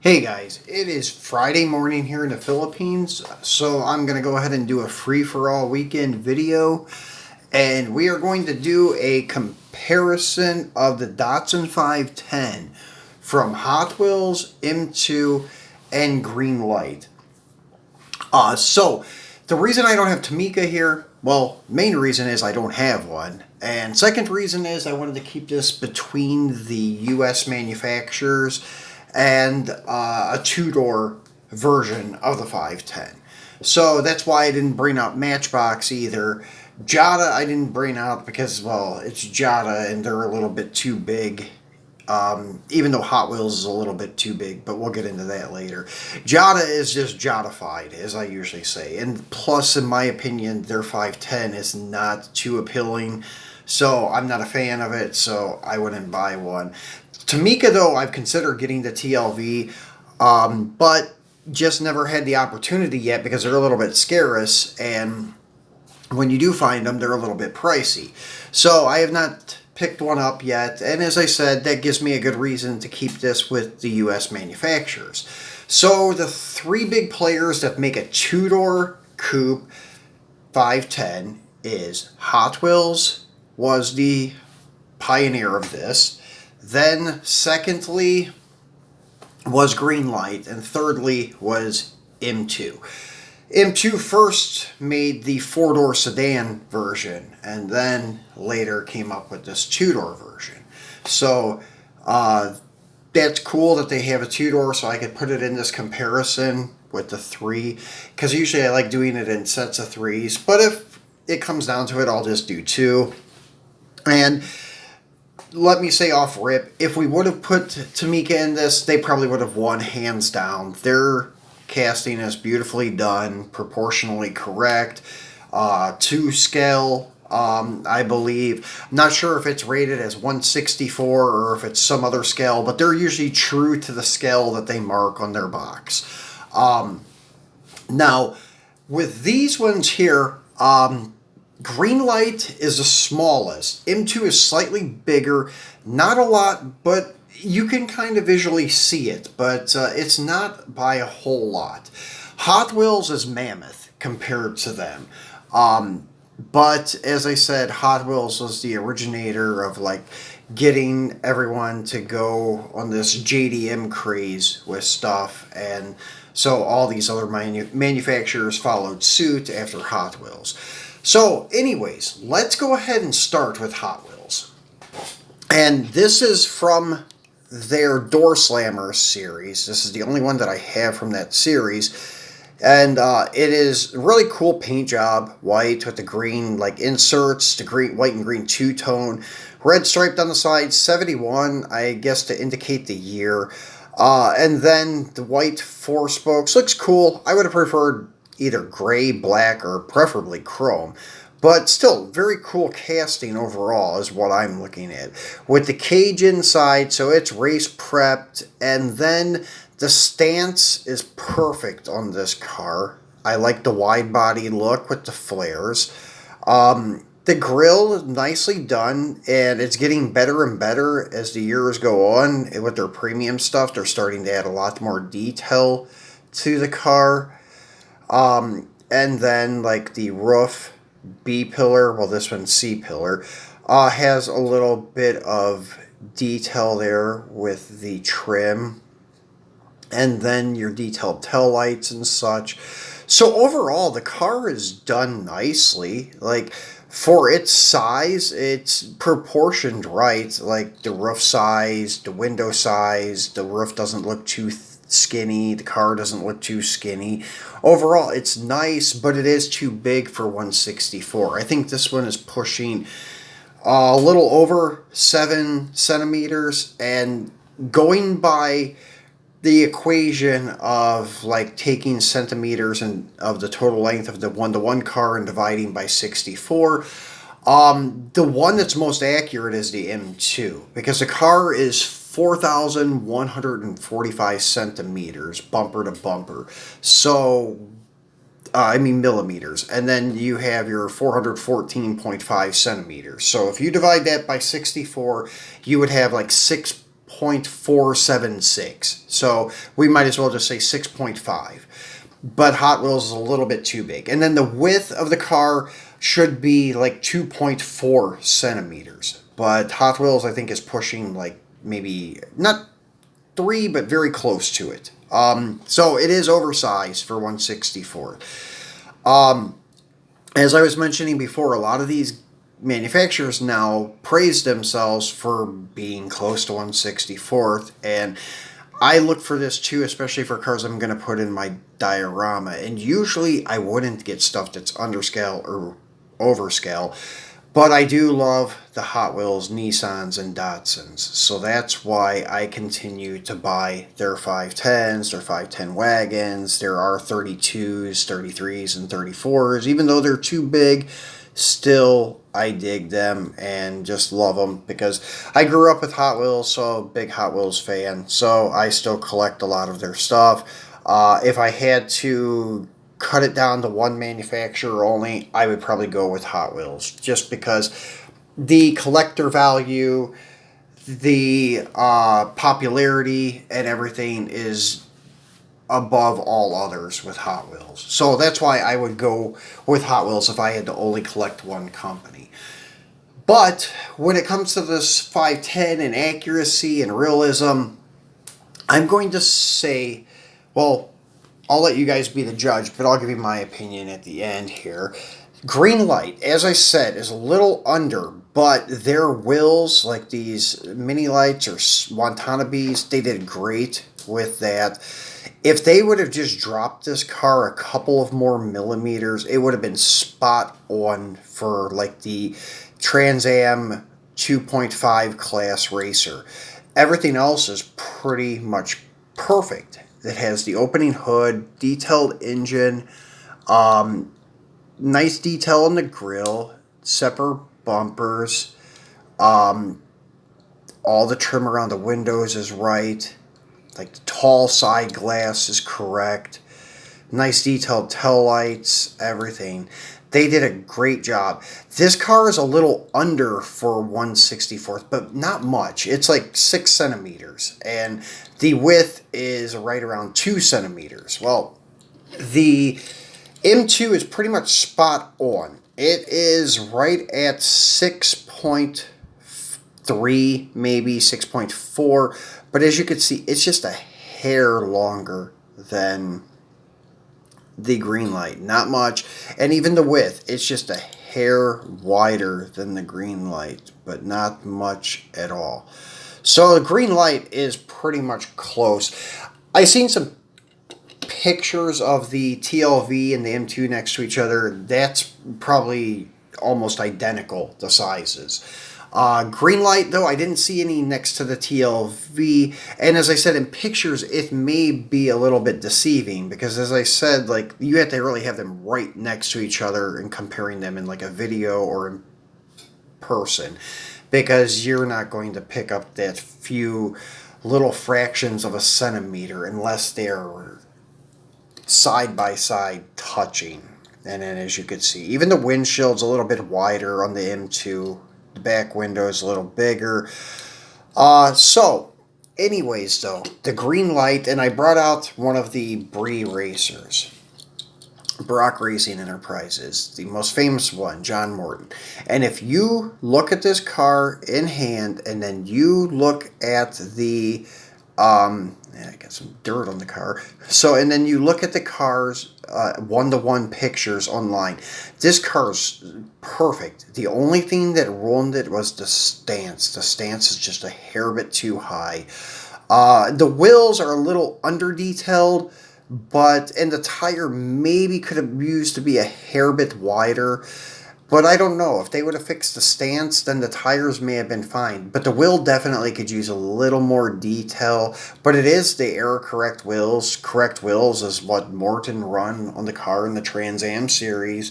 Hey guys, it is Friday morning here in the Philippines, so I'm going to go ahead and do a free-for-all weekend video, and we are going to do a comparison of the Datsun 510 from Hot Wheels, M2, and Greenlight. So the reason I don't have Tamika here, well, main reason is I don't have one, and second reason is I wanted to keep this between the U.S. manufacturers and a two-door version of the 510. So that's why I didn't bring out Matchbox either. Jada I didn't bring out because, well, it's Jada and they're a little bit too big. Even though Hot Wheels is a little bit too big, but we'll get into that later. Jada is just Jadified, as I usually say. And plus, in my opinion, their 510 is not too appealing. So I'm not a fan of it, so I wouldn't buy one. Tamika, though, I've considered getting the TLV, but just never had the opportunity yet because they're a little bit scarce, and when you do find them, they're a little bit pricey. So I have not picked one up yet, and as I said, that gives me a good reason to keep this with the U.S. manufacturers. So the three big players that make a two-door coupe 510 is Hot Wheels, was the pioneer of this. Then, secondly, was Greenlight, and thirdly was M2. M2 first made the four-door sedan version, and then later came up with this two-door version. So, that's cool that they have a two-door, so I could put it in this comparison with the three, because usually I like doing it in sets of threes, but if it comes down to it, I'll just do two. And let me say off rip, if we would have put Tamika in this, they probably would have won hands down. Their casting is beautifully done, proportionally correct, to scale, I believe. I'm not sure if it's rated as 164 or if it's some other scale, but they're usually true to the scale that they mark on their box. Now, with these ones here, Greenlight is the smallest. M2 is slightly bigger, not a lot, but you can kind of visually see it, but it's not by a whole lot. Hot Wheels is mammoth compared to them. But as I said, Hot Wheels was the originator of like getting everyone to go on this JDM craze with stuff, and so all these other manufacturers followed suit after Hot Wheels. So anyways, let's go ahead and start with Hot Wheels. And this is from their Door Slammer series. This is the only one that I have from that series. And it is a really cool paint job, white with the green like inserts, the green, white and green two-tone, red striped on the side, 71, I guess to indicate the year. And then the white four spokes looks cool. I would have preferred either gray, black, or preferably chrome. But still, very cool casting overall is what I'm looking at. With the cage inside, so it's race prepped, and then the stance is perfect on this car. I like the wide body look with the flares. The grill is nicely done, and it's getting better and better as the years go on. And with their premium stuff, they're starting to add a lot more detail to the car. And then like the roof B-pillar, well this one's C-pillar, has a little bit of detail there with the trim. And then your detailed tail lights and such. So overall, the car is done nicely. Like, for its size, it's proportioned right. Like, the roof size, the window size, the roof doesn't look too skinny, the car doesn't look too skinny. Overall, it's nice, but it is too big for 164. I think this one is pushing a little over 7 centimeters, and going by the equation of like taking centimeters and of the total length of the one-to-one car and dividing by 64, the one that's most accurate is the M2, because the car is 4,145 centimeters bumper to bumper. So, I mean millimeters. And then you have your 414.5 centimeters. So if you divide that by 64, you would have like 6 6.476. So we might as well just say 6.5. But Hot Wheels is a little bit too big. And then the width of the car should be like 2.4 centimeters. But Hot Wheels, I think, is pushing like maybe not 3, but very close to it. So it is oversized for 1/64. As I was mentioning before, a lot of these manufacturers now praise themselves for being close to 1/64th, and I look for this too, especially for cars I'm going to put in my diorama. And usually I wouldn't get stuff that's underscale or overscale, but I do love the Hot Wheels, Nissans, and Datsuns. So that's why I continue to buy their 510s, their 510 wagons, their R32s, 33s, and 34s. Even though they're too big, still I dig them and just love them because I grew up with Hot Wheels, so big Hot Wheels fan. So I still collect a lot of their stuff. If I had to cut it down to one manufacturer only, I would probably go with Hot Wheels, just because the collector value, the popularity, and everything is above all others with Hot Wheels. So that's why I would go with Hot Wheels if I had to only collect one company. But when it comes to this 510 and accuracy and realism, I'm going to say, well, I'll let you guys be the judge, but I'll give you my opinion at the end here. Greenlight, as I said, is a little under, but their wheels, like these mini lights or Watanabes, they did great with that. If they would have just dropped this car a couple of more millimeters, it would have been spot on for like the Trans Am 2.5 class racer. Everything else is pretty much perfect. It has the opening hood, detailed engine, nice detail on the grill, separate bumpers, all the trim around the windows is right, like the tall side glass is correct, nice detailed tail lights, everything. They did a great job. This car is a little under for 1/64th, but not much. It's like 6 centimeters, and the width is right around 2 centimeters. Well, the M2 is pretty much spot on. It is right at 6.3, maybe 6.4, but as you can see, it's just a hair longer than the Greenlight. Not much. And even the width, it's just a hair wider than the Greenlight, but not much at all. So the Greenlight is pretty much close. I've seen some pictures of the TLV and the M2 next to each other. That's probably almost identical, the sizes. Greenlight, though, I didn't see any next to the TLV, and as I said, in pictures, it may be a little bit deceiving, because as I said, like, you have to really have them right next to each other and comparing them in like a video or in person, because you're not going to pick up that few little fractions of a centimeter unless they're side by side touching. And then, as you can see, even the windshield's a little bit wider on the M2. The back window is a little bigger. So, anyways, though, the Greenlight, and I brought out one of the BRE racers. Brock Racing Enterprises, the most famous one, John Morton. And if you look at this car in hand, and then you look at the, I got some dirt on the car. So, and then you look at the car's one-to-one pictures online. This car's perfect. The only thing that ruined it was the stance. The stance is just a hair bit too high. The wheels are a little under-detailed, and the tire maybe could have used to be a hair bit wider. But I don't know. If they would have fixed the stance, then the tires may have been fine. But the wheel definitely could use a little more detail. But it is the error correct wheels. Correct wheels is what Morton run on the car in the Trans Am series.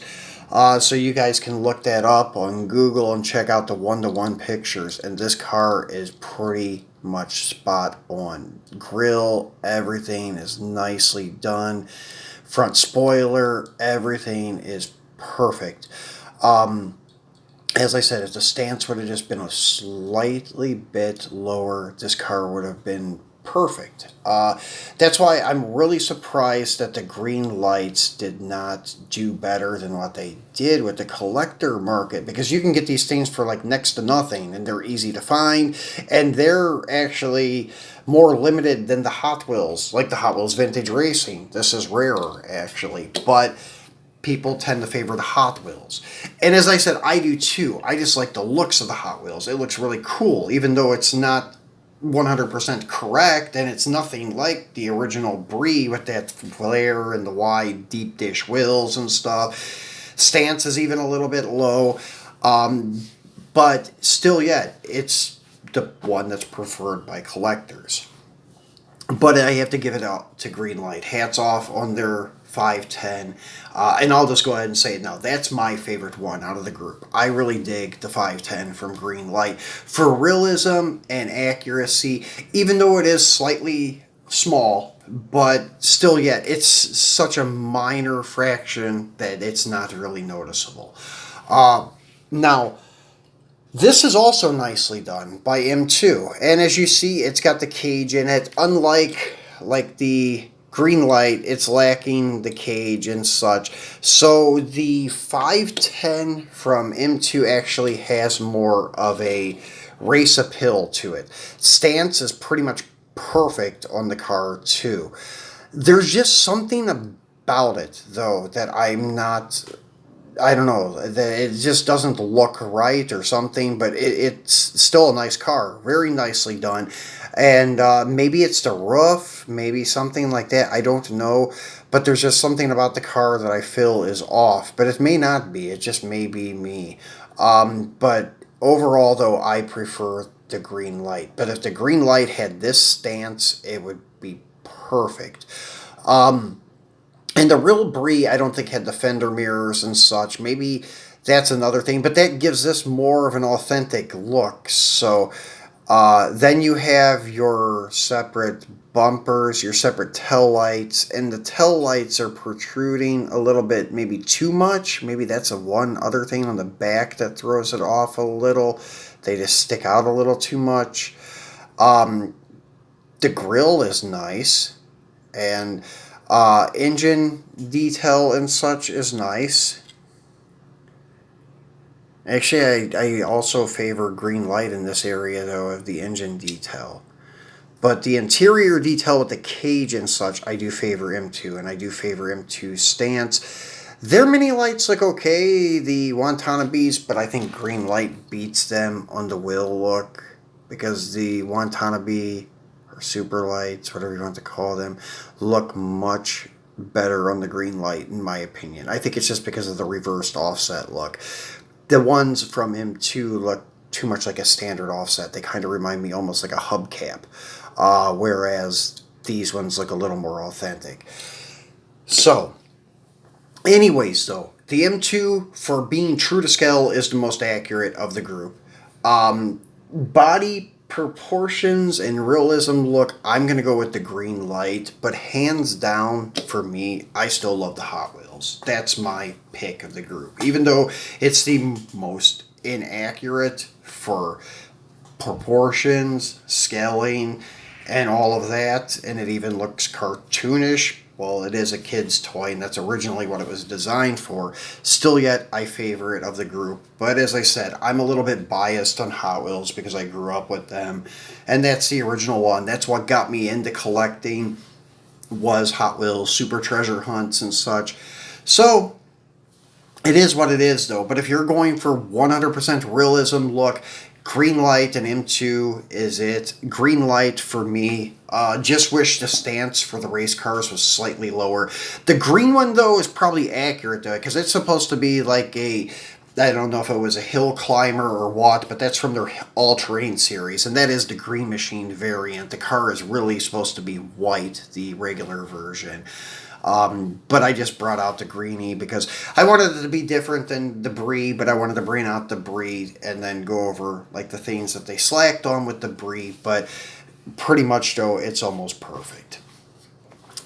So you guys can look that up on Google and check out the one-to-one pictures. And this car is pretty much spot on. Grill, everything is nicely done. Front spoiler, everything is perfect. As I said, if the stance would have just been a slightly bit lower, this car would have been perfect. That's why I'm really surprised that the Greenlights did not do better than what they did with the collector market, because you can get these things for like next to nothing and they're easy to find, and they're actually more limited than the Hot Wheels, like the Hot Wheels Vintage Racing. This is rarer actually, but people tend to favor the Hot Wheels. And as I said, I do too. I just like the looks of the Hot Wheels. It looks really cool, even though it's not 100% correct, and it's nothing like the original BRE with that flare and the wide deep dish wheels and stuff. Stance is even a little bit low, but still yet, it's the one that's preferred by collectors. But I have to give it out to Greenlight. Hats off on their 510. And I'll just go ahead and say it now. That's my favorite one out of the group. I really dig the 510 from Greenlight for realism and accuracy, even though it is slightly small, but still yet, it's such a minor fraction that it's not really noticeable. Now, this is also nicely done by M2, and as you see, it's got the cage in it. Unlike like the Greenlight, it's lacking the cage and such. So the 510 from M2 actually has more of a race appeal to it. Stance is pretty much perfect on the car too. There's just something about it though that I don't know, that it just doesn't look right or something, but it's still a nice car. Very nicely done. And maybe it's the roof, maybe something like that. I don't know. But there's just something about the car that I feel is off. But it may not be. It just may be me. But overall, though, I prefer the Greenlight. But if the Greenlight had this stance, it would be perfect. And the real BRE, I don't think, had the fender mirrors and such. Maybe that's another thing, but that gives this more of an authentic look. So then you have your separate bumpers, your separate tail lights, and the tail lights are protruding a little bit, maybe too much. Maybe that's a one other thing on the back that throws it off a little. They just stick out a little too much. The grill is nice, and engine detail and such is nice. Actually, I also favor Greenlight in this area, though, of the engine detail. But the interior detail with the cage and such, I do favor M2, and I do favor M2's stance. Their mini lights look okay, the Watanabes, but I think Greenlight beats them on the wheel look, because the Watanabe, or super lights, whatever you want to call them, look much better on the Greenlight, in my opinion. I think it's just because of the reversed offset look. The ones from M2 look too much like a standard offset. They kind of remind me almost like a hubcap, whereas these ones look a little more authentic. So, anyways, though, the M2, for being true to scale, is the most accurate of the group. Body proportions and realism look, I'm going to go with the Greenlight, but hands down, for me, I still love the Hot Wheels. That's my pick of the group, even though it's the most inaccurate for proportions, scaling, and all of that, and it even looks cartoonish. Well, it is a kid's toy, and that's originally what it was designed for. Still yet, I favor it of the group. But as I said, I'm a little bit biased on Hot Wheels because I grew up with them. And that's the original one. That's what got me into collecting, was Hot Wheels, Super Treasure Hunts, and such. So, it is what it is, though. But if you're going for 100% realism look, Greenlight and M2 is it. Greenlight for me. Just wish the stance for the race cars was slightly lower. The green one, though, is probably accurate, though, because it's supposed to be like a, I don't know if it was a hill climber or what, but that's from their all-terrain series, and that is the Green Machine variant. The car is really supposed to be white, the regular version. But I just brought out the greenie because I wanted it to be different than the BRE, but I wanted to bring out the BRE and then go over like the things that they slacked on with the BRE. But pretty much, though, it's almost perfect.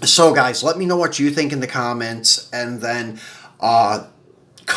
So, guys, let me know what you think in the comments, and then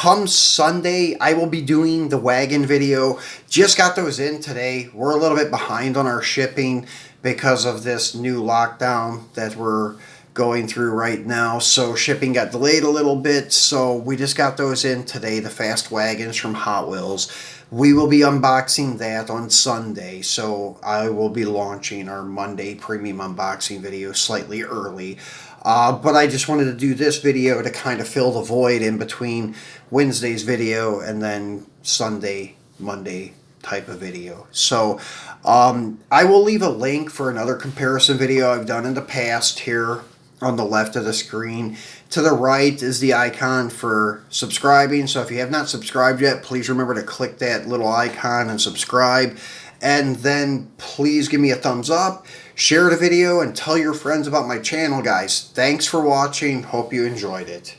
come Sunday, I will be doing the wagon video. Just got those in today. We're a little bit behind on our shipping because of this new lockdown that we're going through right now. So shipping got delayed a little bit. So we just got those in today, the fast wagons from Hot Wheels. We will be unboxing that on Sunday. So I will be launching our Monday premium unboxing video slightly early. But I just wanted to do this video to kind of fill the void in between Wednesday's video and then Sunday, Monday type of video. So I will leave a link for another comparison video I've done in the past here on the left of the screen. To the right is the icon for subscribing. So if you have not subscribed yet, please remember to click that little icon and subscribe. And then please give me a thumbs up, share the video, and tell your friends about my channel, guys. Thanks for watching. Hope you enjoyed it.